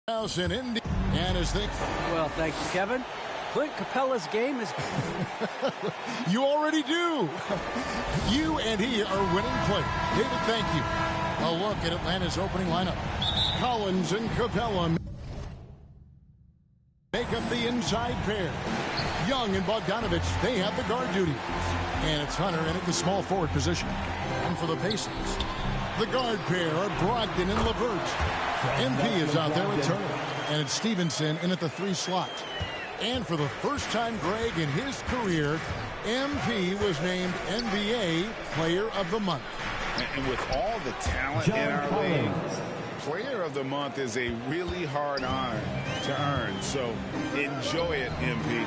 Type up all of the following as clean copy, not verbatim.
In Indy, and as they... Well, thank you, Kevin. Clint Capella's game is... You already do. You and he are winning players. David, thank you. A look at Atlanta's opening lineup. Collins and Capella make up the inside pair. Young and Bogdanovich, they have the guard duties. And it's Hunter in at the small forward position. And for the Pacers, the guard pair are Brogdon and LeVert. MP is out there with Turner. And it's Stevenson in at the 3 slot. And for the first time, Greg, in his career, MP was named NBA Player of the Month. And with all the talent in our league, Player of the Month is a really hard honor to earn. So enjoy it, MP.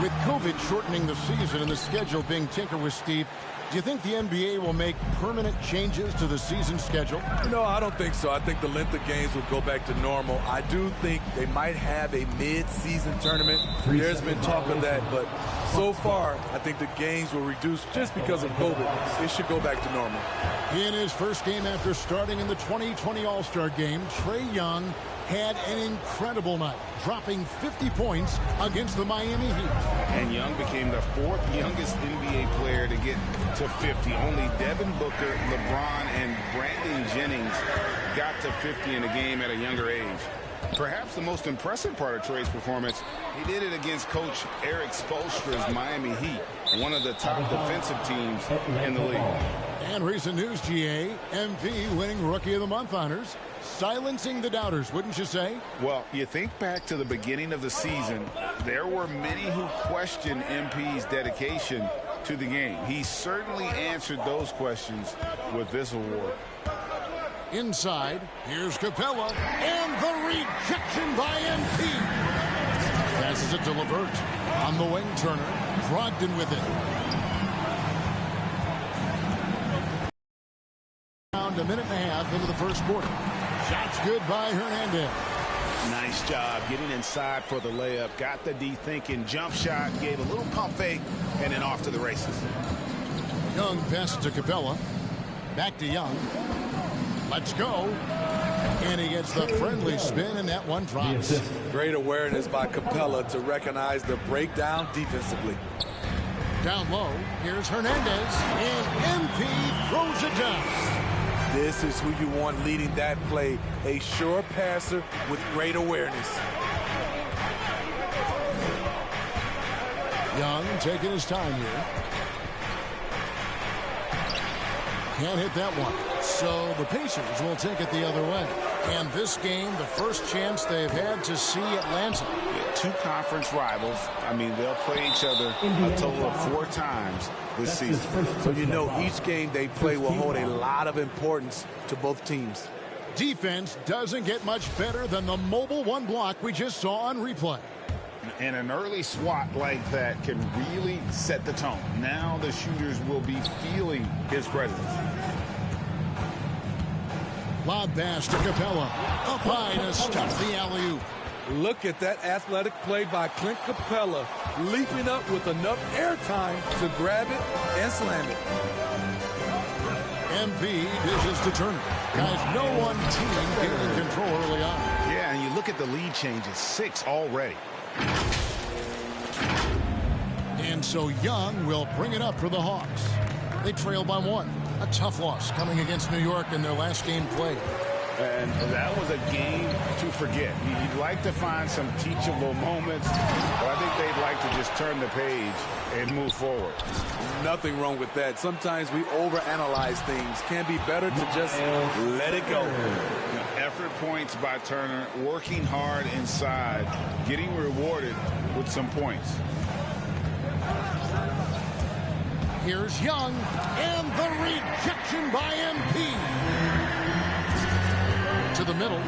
With COVID shortening the season and the schedule being tinkered with, Steve, do you think the NBA will make permanent changes to the season schedule? No, I don't think so. I think the length of games will go back to normal. I do think they might have a mid-season tournament. There's been talk of that, but so far, I think the games will reduce just because of COVID. It should go back to normal. In his first game after starting in the 2020 All-Star Game, Trae Young had an incredible night, dropping 50 points against the Miami Heat. And Young became the 4th youngest NBA player to get to 50. Only Devin Booker, LeBron, and Brandon Jennings got to 50 in a game at a younger age. Perhaps the most impressive part of Trae's performance, he did it against Coach Eric Spoelstra's Miami Heat, one of the top defensive teams in the league. And recent news, GA, MP winning Rookie of the Month honors, silencing the doubters, wouldn't you say? Well, you think back to the beginning of the season, there were many who questioned MP's dedication to the game. He certainly answered those questions with this award. Inside, here's Capella, and the rejection by MP. Passes it to LeVert. On the wing, Turner. Brogdon with it. Around a minute and a half into the first quarter. Shots good by Hernandez. Nice job getting inside for the layup. Got the D thinking. Jump shot, gave a little pump fake, and then off to the races. Young passes to Capella. Back to Young. Let's go. And he gets the friendly spin, and that one drops. Great awareness by Capella to recognize the breakdown defensively. Down low, here's Hernandez, and MP throws it down. This is who you want leading that play, a sure passer with great awareness. Young taking his time here. Can't hit that one. So the Pacers will take it the other way. And this game, the first chance they've had to see Atlanta. Two conference rivals. I mean, they'll play each other a total of 4 times this season. So you know each game they play will hold a lot of importance to both teams. Defense doesn't get much better than the mobile one block we just saw on replay. And an early swat like that can really set the tone. Now the shooters will be feeling his presence. Lob pass to Capella. Up high to stop the alley-oop. Look at that athletic play by Clint Capella, leaping up with enough airtime to grab it and slam it. MP dishes to Turner. Guys, no one team getting control early on. Yeah, and you look at the lead changes, 6 already. And so Young will bring it up for the Hawks. They trail by 1. A tough loss coming against New York in their last game played. And that was a game to forget. You'd like to find some teachable moments, but I think they'd like to just turn the page and move forward. Nothing wrong with that. Sometimes we overanalyze things. Can be better to just let it go. Effort points by Turner, working hard inside, getting rewarded with some points. Here's Young, and the rejection by MP. To the middle.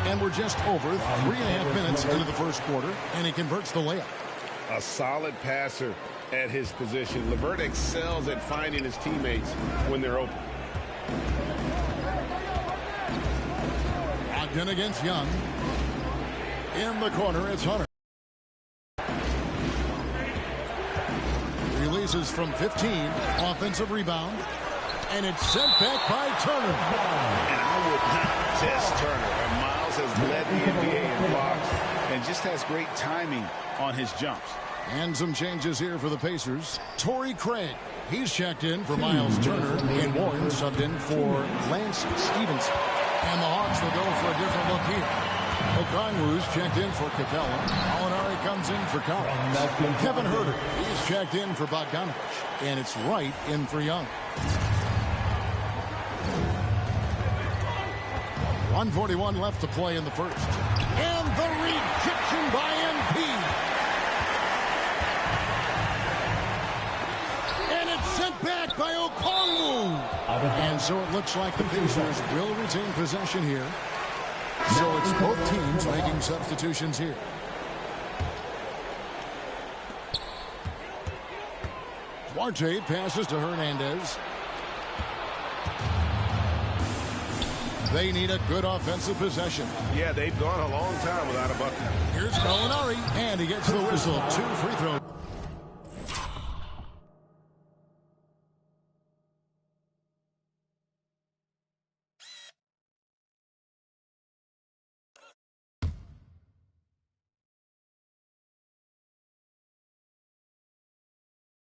And we're just over 3.5 minutes into the first quarter, and he converts the layup. A solid passer at his position. LeVert excels at finding his teammates when they're open. Ogden against Young. In the corner, it's Hunter. Releases from 15. Offensive rebound. And it's sent back by Turner. And assist, Turner. And Miles has led the NBA in blocks and just has great timing on his jumps. And some changes here for the Pacers. Torrey Craig, he's checked in for Miles Turner, and Warren subbed in for Lance Stevenson. And the Hawks will go for a different look here. Okongwu's checked in for Capella. Molinari comes in for Collins. Kevin Huerter, he's checked in for Bogdanovich. And it's Wright in for Young. 1:41 left to play in the first. And the rejection by MP. And it's sent back by Okongwu. And so it looks like the Pacers will retain possession here. So it's both teams making substitutions here. Duarte passes to Hernandez. They need a good offensive possession. Yeah, they've gone a long time without a bucket. Here's Molinari, and he gets the whistle. 2 free throws.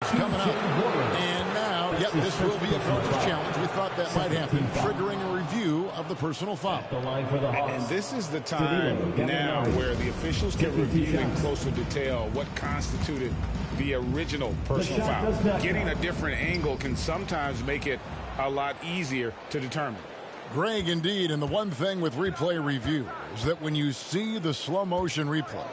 Coming up. And now, yep, this will be a coach's challenge. We thought that might happen, triggering a review of the personal foul. And this is the time now where the officials can review in closer detail what constituted the original personal foul. Getting a different angle can sometimes make it a lot easier to determine. Greg, indeed, and the one thing with replay review is that when you see the slow motion replays,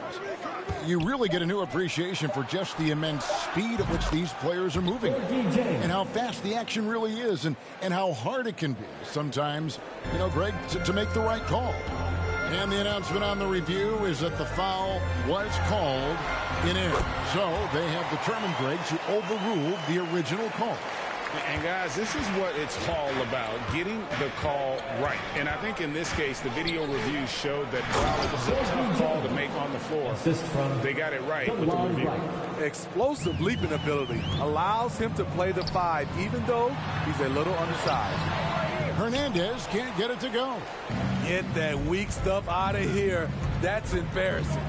you really get a new appreciation for just the immense speed at which these players are moving and how fast the action really is and how hard it can be sometimes, you know, Greg, to make the right call. And the announcement on the review is that the foul was called in error. So they have determined, Greg, to overrule the original call. And, guys, this is what it's all about, getting the call right. And I think in this case, the video review showed that while it was a tough call to make on the floor, they got it right with the review. Explosive leaping ability allows him to play the 5, even though he's a little undersized. Hernandez can't get it to go. Get that weak stuff out of here. That's embarrassing.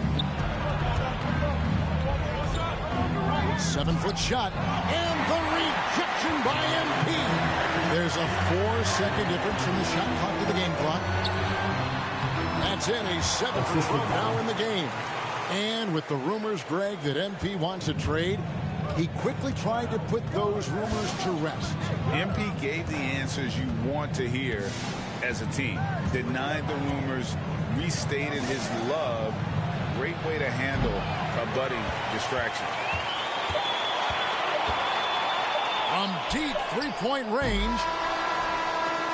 7-foot shot, and the rejection by MP. There's a 4-second difference from the shot clock to the game clock. That's in a 7-for-12 now in the game. And with the rumors, Greg, that MP wants a trade, he quickly tried to put those rumors to rest. MP gave the answers you want to hear as a team. Denied the rumors, restated his love. Great way to handle a budding distraction. From deep three-point range.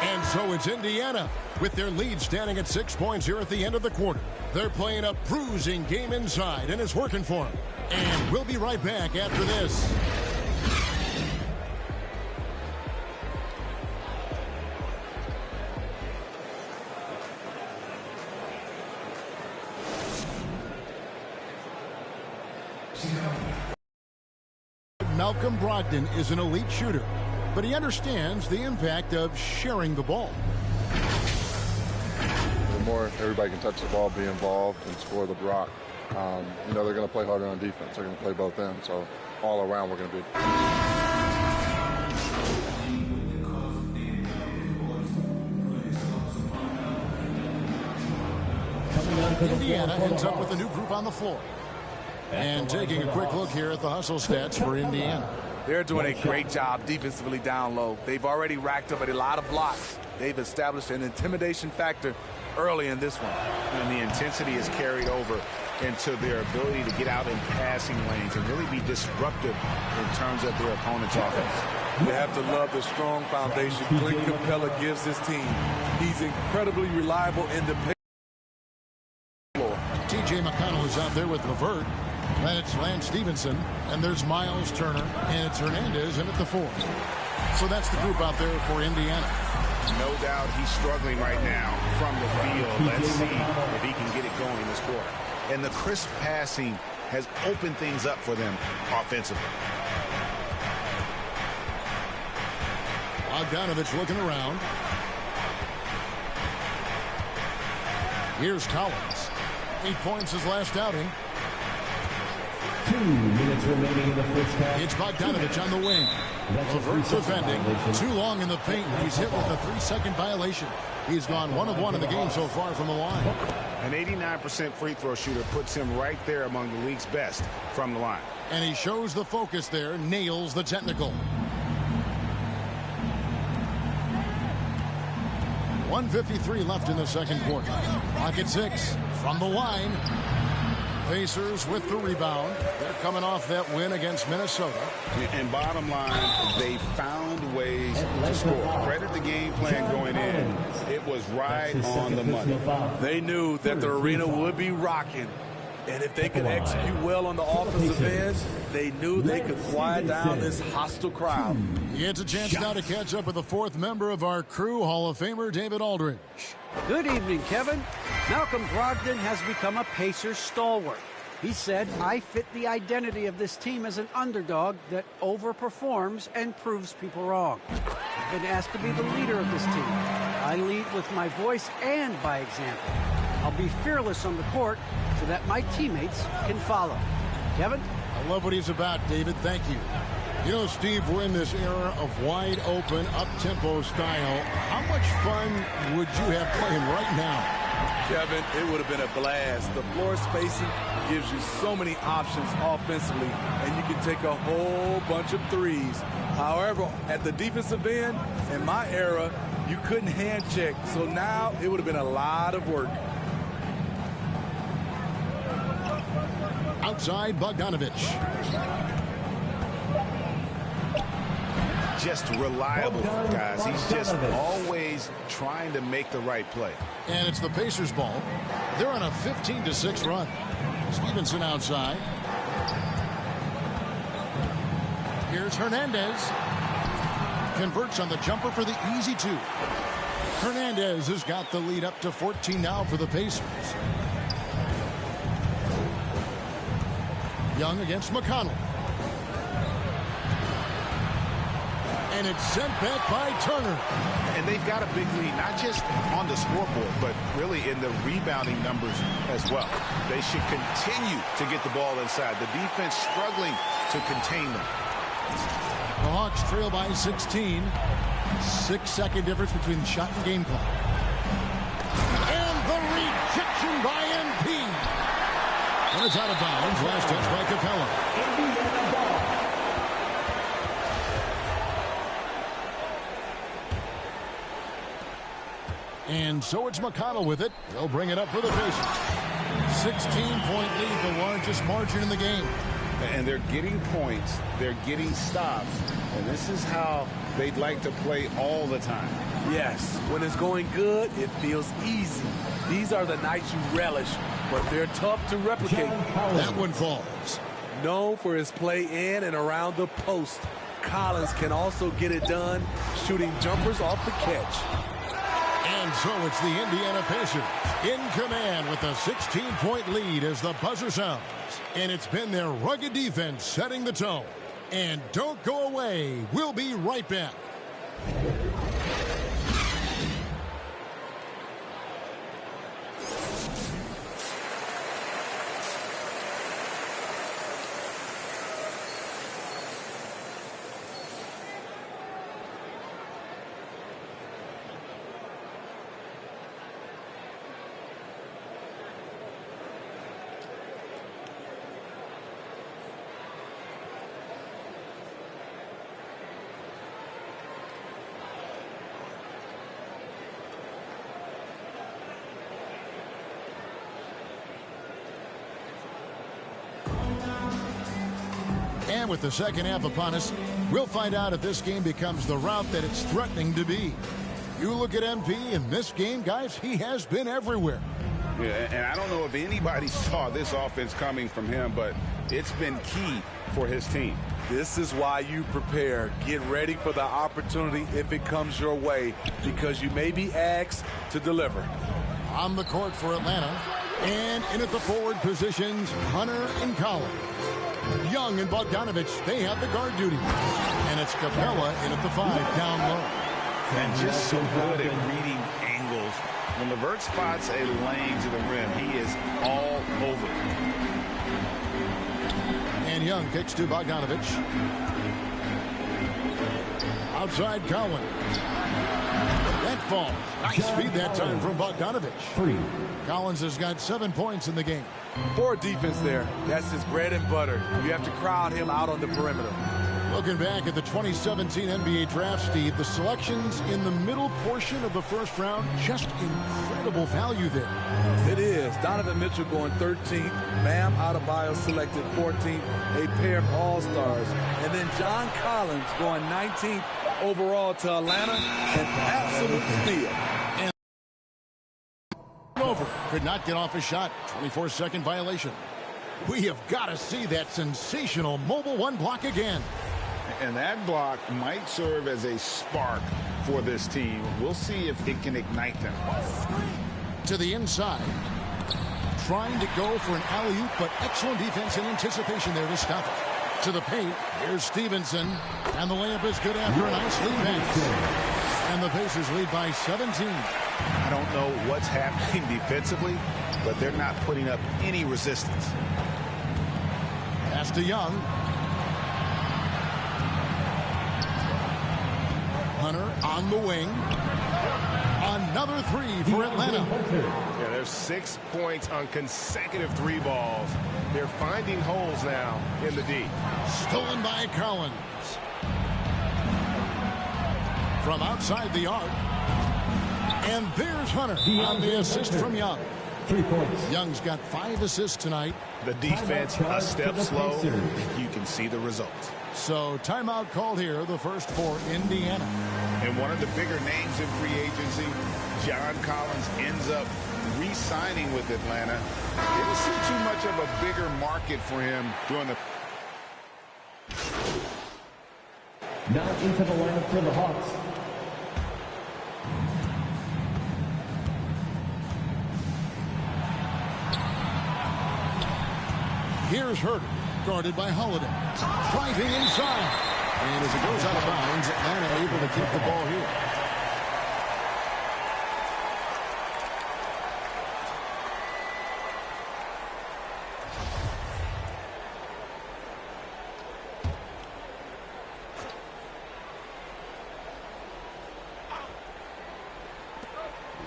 And so it's Indiana with their lead standing at 6 points here at the end of the quarter. They're playing a bruising game inside, and it's working for them. And we'll be right back after this. Malcolm Brogdon is an elite shooter, but he understands the impact of sharing the ball. The more everybody can touch the ball, be involved, and score the block, you know, they're going to play harder on defense. They're going to play both ends. So all around, we're going to be. Indiana ends up with a new group on the floor. And taking a quick look here at the hustle stats for Indiana. They're doing a great job defensively down low. They've already racked up a lot of blocks. They've established an intimidation factor early in this one. And the intensity is carried over into their ability to get out in passing lanes and really be disruptive in terms of their opponent's offense. You have to love the strong foundation Clint Capella gives his team. He's incredibly reliable in the paint. T.J. McConnell is out there with LeVert. That's Lance Stevenson, and there's Miles Turner, and it's Hernandez in at the 4. So that's the group out there for Indiana. No doubt he's struggling right now from the field. Let's see if he can get it going this quarter. And the crisp passing has opened things up for them offensively. Bogdanovich looking around. Here's Collins. 8 points his last outing. 2 minutes remaining in the first half. It's Bogdanovich on the wing. LeVert defending. Too long in the paint. He's hit with a 3-second violation. He's gone 1 of 1 in the game so far from the line. An 89% free throw shooter puts him right there among the league's best from the line. And he shows the focus there, nails the technical. 1:53 left in the second quarter. Clock at 6 from the line. Pacers with the rebound. They're coming off that win against Minnesota. And bottom line, they found ways to score. Credit the game plan going in. It was right on the money. They knew that the arena would be rocking. And if they could execute well on the offensive end, they knew they could quiet down this hostile crowd. He gets a chance now to catch up with the 4th member of our crew, Hall of Famer David Aldridge. Good evening, Kevin. Malcolm Brogdon has become a Pacers stalwart. He said, I fit the identity of this team as an underdog that overperforms and proves people wrong. I've been asked to be the leader of this team. I lead with my voice and by example. I'll be fearless on the court so that my teammates can follow. Kevin? I love what he's about, David. Thank you. You know, Steve, we're in this era of wide-open, up-tempo style. How much fun would you have playing right now? Kevin, it would have been a blast. The floor spacing gives you so many options offensively, and you can take a whole bunch of threes. However, at the defensive end, in my era, you couldn't hand check, so now it would have been a lot of work. Outside, Bogdanovich. Just reliable, guys. He's just always trying to make the right play. And it's the Pacers' ball. They're on a 15-6 run. Stevenson outside. Here's Hernandez. Converts on the jumper for the easy 2. Hernandez has got the lead up to 14 now for the Pacers. Young against McConnell. And it's sent back by Turner. And they've got a big lead, not just on the scoreboard, but really in the rebounding numbers as well. They should continue to get the ball inside. The defense struggling to contain them. The Hawks trail by 16. 6-second difference between the shot and game clock. And the rejection by MP. And it's out of bounds. Last touch by Capella. And so it's McConnell with it. They'll bring it up for the Pacers. 16-point lead, the largest margin in the game. And they're getting points. They're getting stops. And this is how they'd like to play all the time. Yes, when it's going good, it feels easy. These are the nights you relish, but they're tough to replicate. That one falls. Known for his play in and around the post, Collins can also get it done shooting jumpers off the catch. And so it's the Indiana Pacers in command with a 16-point lead as the buzzer sounds. And it's been their rugged defense setting the tone. And don't go away. We'll be right back. And with the second half upon us, we'll find out if this game becomes the route that it's threatening to be. You look at MP in this game, guys, he has been everywhere. Yeah, and I don't know if anybody saw this offense coming from him, but it's been key for his team. This is why you prepare. Get ready for the opportunity if it comes your way, because you may be asked to deliver. On the court for Atlanta, and in at the forward positions, Hunter and Collins. Young and Bogdanovich, they have the guard duty. And it's Capella in at the 5, down low. And just so good at reading angles. When LeVert spots a lane to the rim. He is all over. And Young kicks to Bogdanovich. Outside Cowan. That falls. Nice feed that time from Bogdanovich. Collins has got 7 points in the game. Poor defense there. That's his bread and butter. You have to crowd him out on the perimeter. Looking back at the 2017 NBA draft, Steve, the selections in the middle portion of the first round, just incredible value there. It is. Donovan Mitchell going 13th. Bam Adebayo selected 14th. A pair of all-stars. And then John Collins going 19th overall to Atlanta. An absolute steal. And over. Could not get off a shot. 24-second violation. We have got to see that sensational mobile one block again. And that block might serve as a spark for this team. We'll see if it can ignite them. To the inside. Trying to go for an alley-oop, but excellent defense and anticipation there to stop it. To the paint. Here's Stevenson. And the layup is good after a nice lead pass. And the Pacers lead by 17. I don't know what's happening defensively, but they're not putting up any resistance. Pass to Young. Hunter on the wing. Another three for Atlanta. Yeah, there's 6 points on consecutive three balls. They're finding holes now in the D. Stolen by Collins. From outside the arc. And there's Hunter on the assist from Young. 3 points. Young's got 5 assists tonight. The defense a step slow. You can see the results. So timeout called here, the first for Indiana. And one of the bigger names in free agency, John Collins, ends up re-signing with Atlanta. Didn't see too much of a bigger market for him during the... Now into the lineup for the Hawks. Here's Herter, guarded by Holiday. Driving inside. And as it goes out of bounds, Atlanta able to keep the ball here.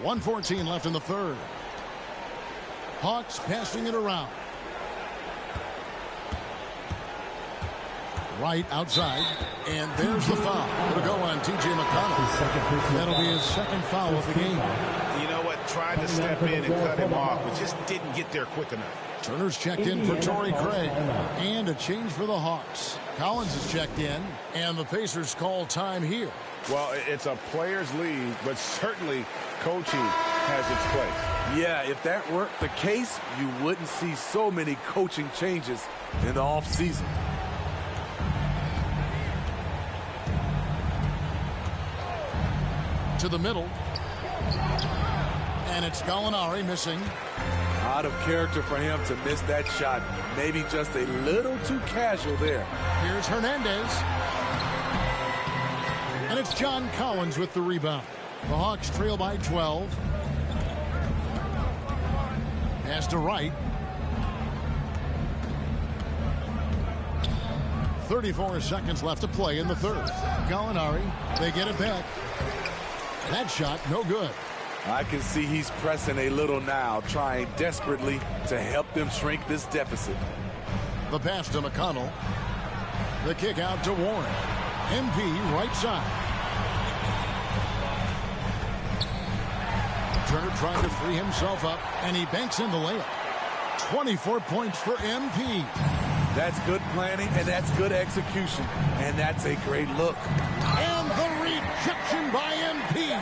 .114 left in the third. Hawks passing it around. Right outside, and there's the foul. It'll go on T.J. McConnell. That'll be his second foul of the game. You know what? Tried to step in and cut him off, but just didn't get there quick enough. Turner's checked in for Torrey Craig, and a change for the Hawks. Collins is checked in, and the Pacers call time here. Well, it's a player's league, but certainly coaching has its place. Yeah, if that weren't the case, you wouldn't see so many coaching changes in the offseason. To the middle. And it's Gallinari missing. Out of character for him to miss that shot. Maybe just a little too casual there. Here's Hernandez. And it's John Collins with the rebound. The Hawks trail by 12. Pass to Wright. 34 seconds left to play in the third. Gallinari, they get it back. That shot, no good. I can see he's pressing a little now, trying desperately to help them shrink this deficit. The pass to McConnell. The kick out to Warren. MP right side. Turner trying to free himself up, and he banks in the layup. 24 points for MP. That's good planning, and that's good execution, and that's a great look. And the rejection by MP.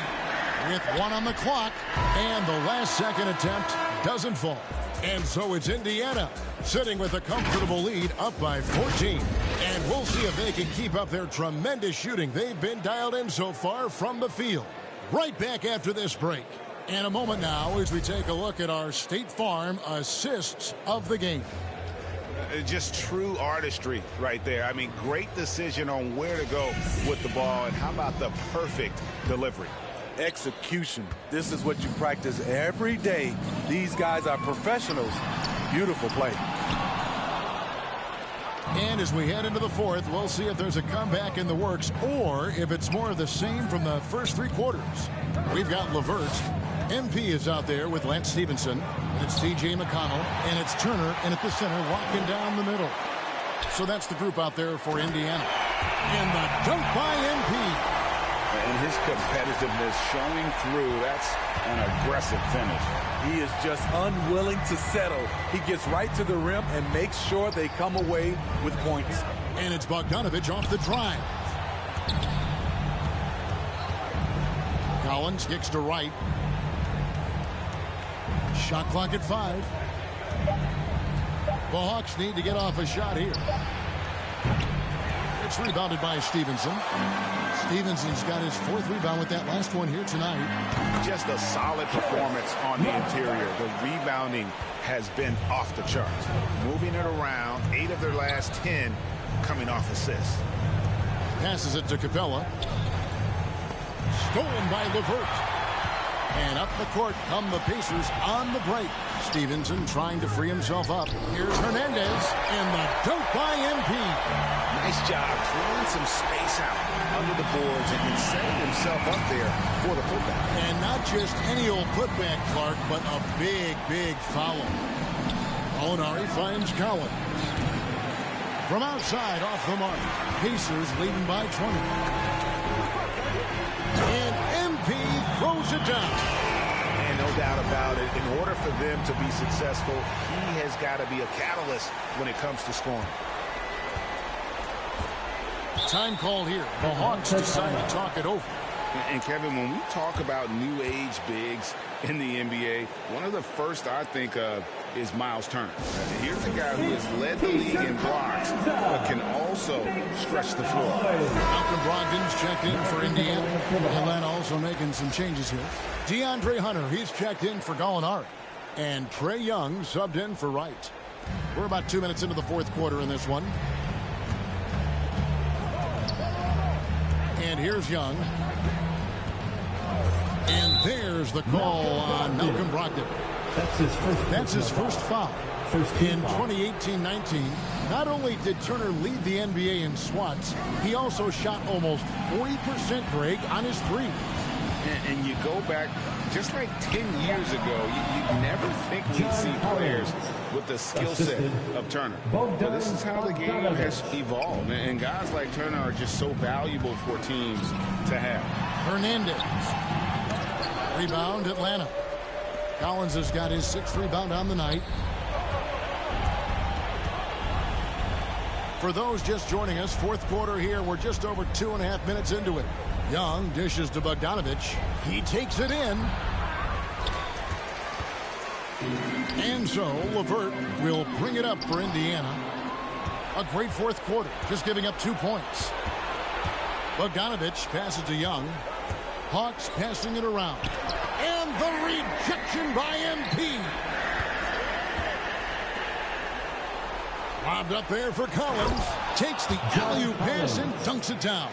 With 1 on the clock, and the last second attempt doesn't fall. And so it's Indiana sitting with a comfortable lead up by 14. And we'll see if they can keep up their tremendous shooting they've been dialed in so far from the field. Right back after this break. In a moment now as we take a look at our State Farm assists of the game. Just true artistry right there. I mean, great decision on where to go with the ball, and how about the perfect delivery. Execution. This is what you practice every day. These guys are professionals. Beautiful play. And as we head into the fourth, we'll see if there's a comeback in the works or if it's more of the same from the first three quarters. We've got LeVert. MP is out there with Lance Stevenson. And it's T.J. McConnell. And it's Turner. And at the center, walking down the middle. So that's the group out there for Indiana. And the dunk by MP. And his competitiveness showing through. That's an aggressive finish. He is just unwilling to settle. He gets right to the rim and makes sure they come away with points. And it's Bogdanovich off the drive. Collins kicks to right. Shot clock at 5. The Hawks need to get off a shot here. It's rebounded by Stevenson. Stevenson's got his 4th rebound with that last one here tonight. Just a solid performance on the interior. The rebounding has been off the charts. Moving it around, 8 of their last 10 coming off assists. Passes it to Capella. Stolen by LeVert. And up the court come the Pacers on the break. Stevenson trying to free himself up. Here's Hernandez. And the dunk by MP. Nice job clearing some space out under the boards and setting himself up there for the putback. And not just any old putback, Clark, but a big, big foul. Molinari finds Collins. From outside, off the mark. Pacers leading by 20. And MP throws it down. And no doubt about it, in order for them to be successful, he has got to be a catalyst when it comes to scoring. Time called here. The Hawks decide to talk it over. And Kevin, when we talk about new age bigs in the NBA, one of the first I think of is Miles Turner. Here's a guy who has led the league in blocks, but can also stretch the floor. Malcolm Brogdon's checked in for Indiana. Atlanta also making some changes here. DeAndre Hunter, he's checked in for Gallinari. And Trae Young subbed in for Wright. We're about 2 minutes into the fourth quarter in this one. And here's Young. And there's the call on Malcolm Brogdon. That's his first foul. In 2018-19, not only did Turner lead the NBA in swats, he also shot almost 40% break on his three. And you go back just like 10 years ago, you'd never think we'd see players with the skill set of Turner. But this is how the game has evolved. And guys like Turner are just so valuable for teams to have. Hernandez. Rebound, Atlanta. Collins has got his 6th rebound on the night. For those just joining us, fourth quarter here. We're just over 2.5 minutes into it. Young dishes to Bogdanovich. He takes it in. And so LeVert will bring it up for Indiana. A great fourth quarter, just giving up 2 points. Bogdanovich passes to Young. Hawks passing it around. And the rejection by MP. Lobbed up there for Collins. Takes the alley-oop pass and dunks it down.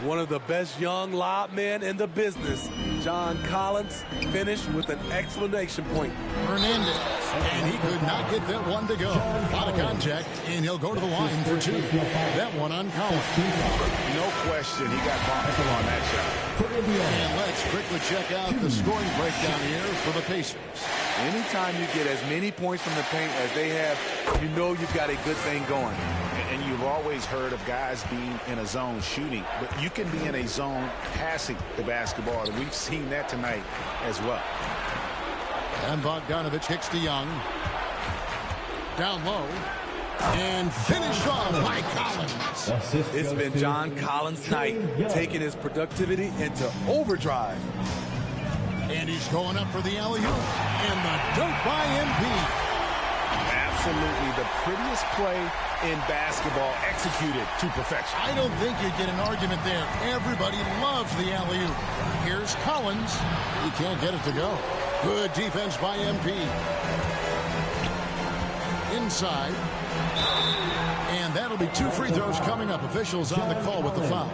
One of the best young lob men in the business. John Collins finished with an exclamation point. Hernandez. And he could not get that one to go. Out of contact, and he'll go to the line for 2. That one on Collins. No question, he got bumped on that shot. And let's quickly check out the scoring breakdown here for the Pacers. Anytime you get as many points from the paint as they have, you know you've got a good thing going. And you've always heard of guys being in a zone shooting, but you can be in a zone passing the basketball. And we've seen that tonight as well. And Bogdanovich kicks to Young. Down low. And finish off by Collins. It's been John Collins' night, taking his productivity into overdrive. And he's going up for the alley-oop. And the dunk by MP. Absolutely the prettiest play in basketball, executed to perfection. I don't think you'd get an argument there. Everybody loves the alley-oop. Here's Collins. He can't get it to go. Good defense by MP. Inside. And that'll be 2 free throws coming up. Officials on the call with the foul.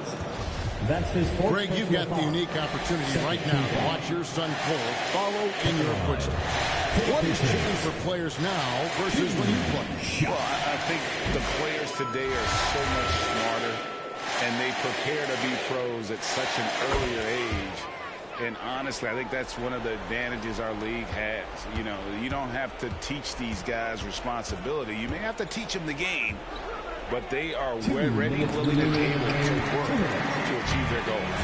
That's his fourth. Greg, you've got the unique opportunity right now to watch your son Cole follow in your footsteps. What has changed for players now versus when you played? Well, I think the players today are so much smarter, and they prepare to be pros at such an earlier age. And honestly, I think that's one of the advantages our league has. You know, you don't have to teach these guys responsibility. You may have to teach them the game, but they are ready, willing, and able to work to achieve their goals.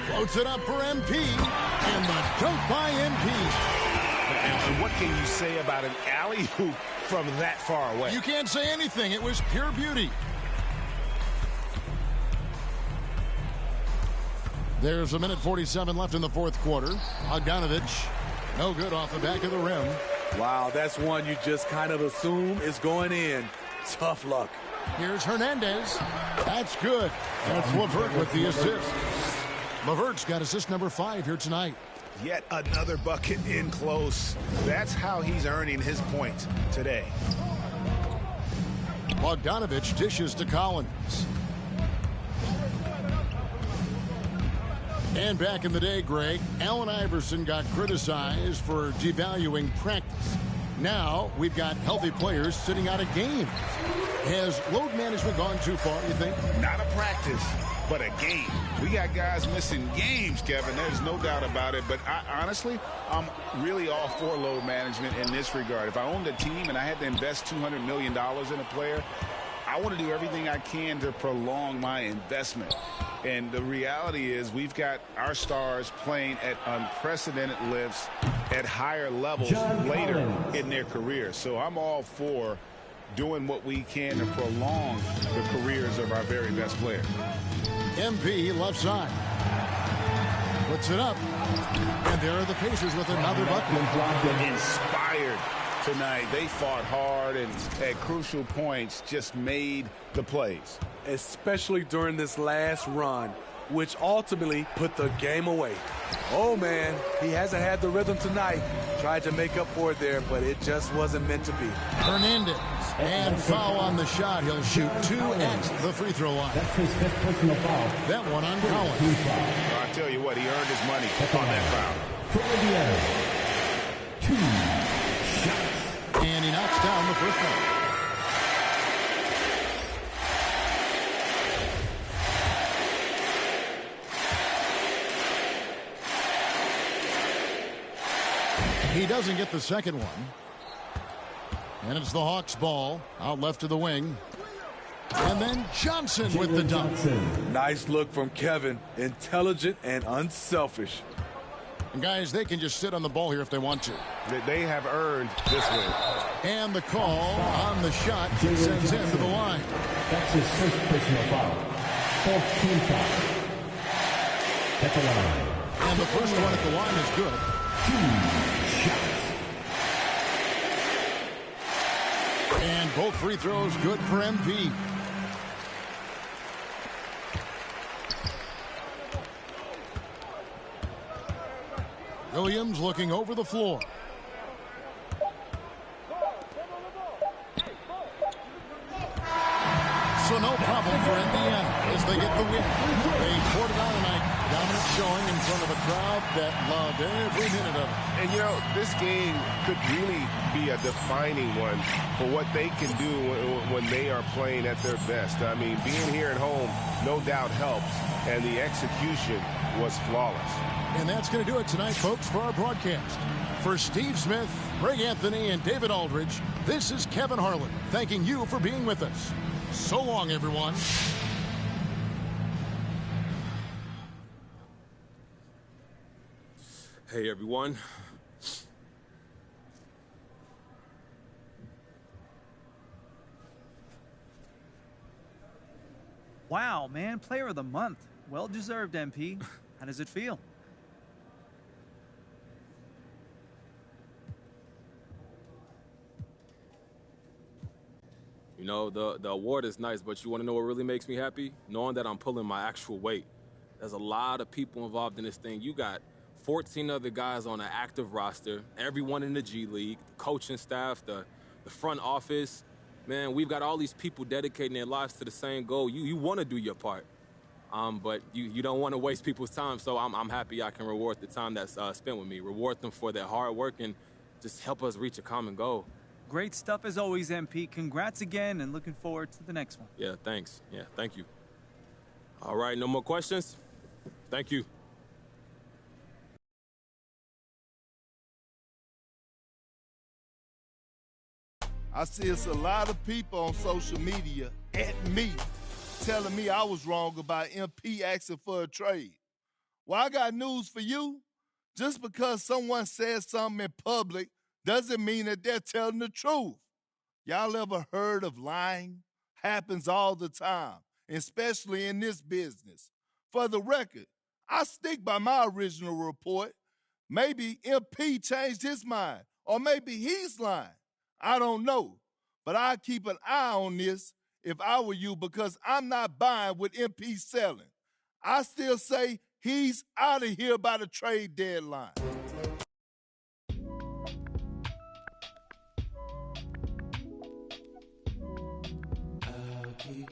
Floats it up for MP, and the dunk by MP. And what can you say about an alley-oop from that far away? You can't say anything. It was pure beauty. There's a minute 47 left in the fourth quarter. Bogdanovich, no good off the back of the rim. Wow, that's one you just kind of assume is going in. Tough luck. Here's Hernandez. That's good. That's LeVert with the assist. LeVert's got assist number 5 here tonight. Yet another bucket in close. That's how he's earning his points today. Bogdanovich dishes to Collins. And back in the day, Greg, Allen Iverson got criticized for devaluing practice. Now we've got healthy players sitting out of games. Has load management gone too far, you think? Not a practice, but a game. We got guys missing games, Kevin. There's no doubt about it. But honestly, I'm really all for load management in this regard. If I owned a team and I had to invest $200 million in a player, I want to do everything I can to prolong my investment. And the reality is we've got our stars playing at unprecedented lifts at higher levels later in their career. So I'm all for doing what we can to prolong the careers of our very best players. MP left side. Puts it up. And there are the Pacers with another bucket. Inspired tonight. They fought hard and at crucial points just made the plays. Especially during this last run, which ultimately put the game away. Oh, man, he hasn't had the rhythm tonight. Tried to make up for it there, but it just wasn't meant to be. Hernandez. And foul on the shot. He'll shoot 2 at the free throw line. That's his 5th personal foul. That one on Collins. I tell you what, he earned his money on that foul. For Indiana, 2 shots. And he knocks down the first one. He doesn't get the second one. And it's the Hawks ball out left to the wing. And then Johnson with the dunk. Nice look from Kevin. Intelligent and unselfish. And guys, they can just sit on the ball here if they want to. They have earned this win. And the call on the shot sends him to the line. That's his 1st personal foul. 4th team foul. At the line. And the first one at the line is good. 2 shots. And both free throws good for MP. Williams looking over the floor. So no problem for Indiana as they get the win. They poured it on tonight. Dominant showing in front of a crowd that loved every minute of it. And, you know, this game could really be a defining one for what they can do when they are playing at their best. I mean, being here at home no doubt helps, and the execution was flawless. And that's going to do it tonight, folks, for our broadcast. For Steve Smith, Greg Anthony, and David Aldridge, this is Kevin Harlan thanking you for being with us. So long, everyone. Hey, everyone. Wow, man, player of the month. Well deserved, MP. How does it feel? You know, the award is nice, but you want to know what really makes me happy? Knowing that I'm pulling my actual weight. There's a lot of people involved in this thing. You got 14 other guys on an active roster, everyone in the G League, the coaching staff, the front office. man, we've got all these people dedicating their lives to the same goal. You want to do your part, but you don't want to waste people's time. So I'm happy I can reward the time that's spent with me, reward them for their hard work, and just help us reach a common goal. Great stuff as always, MP. Congrats again, and looking forward to the next one. Yeah, thanks. Yeah, thank you. All right, no more questions? Thank you. I see it's a lot of people on social media at me telling me I was wrong about MP asking for a trade. Well, I got news for you. Just because someone says something in public doesn't mean that they're telling the truth. Y'all ever heard of lying? Happens all the time, especially in this business. For the record, I stick by my original report. Maybe MP changed his mind, or maybe he's lying. I don't know, but I'd keep an eye on this if I were you, because I'm not buying what MP's selling. I still say he's out of here by the trade deadline. I'll keep